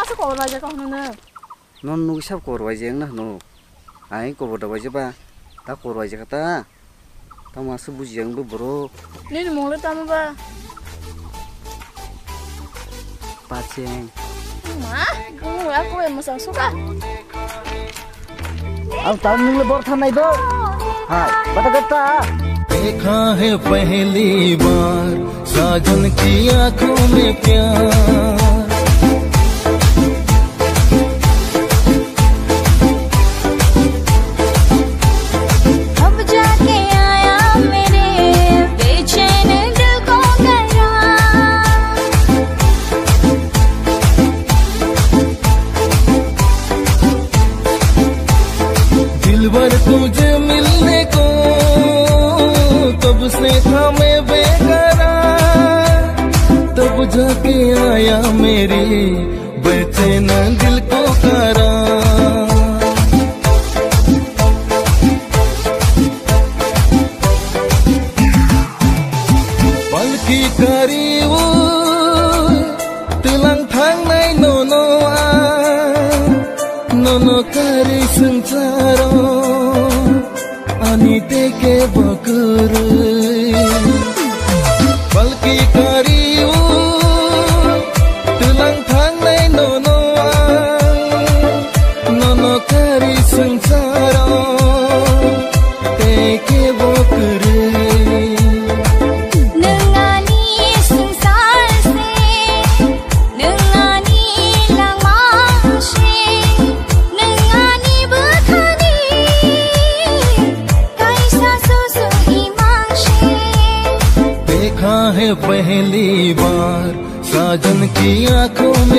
से कॉल वाजे कहूँ ना नॉन नुक सब कॉल वाजे ना नो आई को बोला वाजे बा ता कॉल वाजे कता ता मासु बुझियंग बो ब्रो नहीं मोले ताम बा पाचें मा aku yang masang suka अब ताम नुले बोर था नहीं दो हाय बता करता देखा है पहली बार साजन की आंखों में प्यार दिलबर तुझे मिलने को तब से था मैं बेकरार तब जाके आया मेरी बेचैन दिल को करार पल की करीब tulang tangnai nono kari sengsara ani teke bakuru balki kariu tulang tangnai nono kari sengsara teke bakuru है पहली बार साजन की आंखों में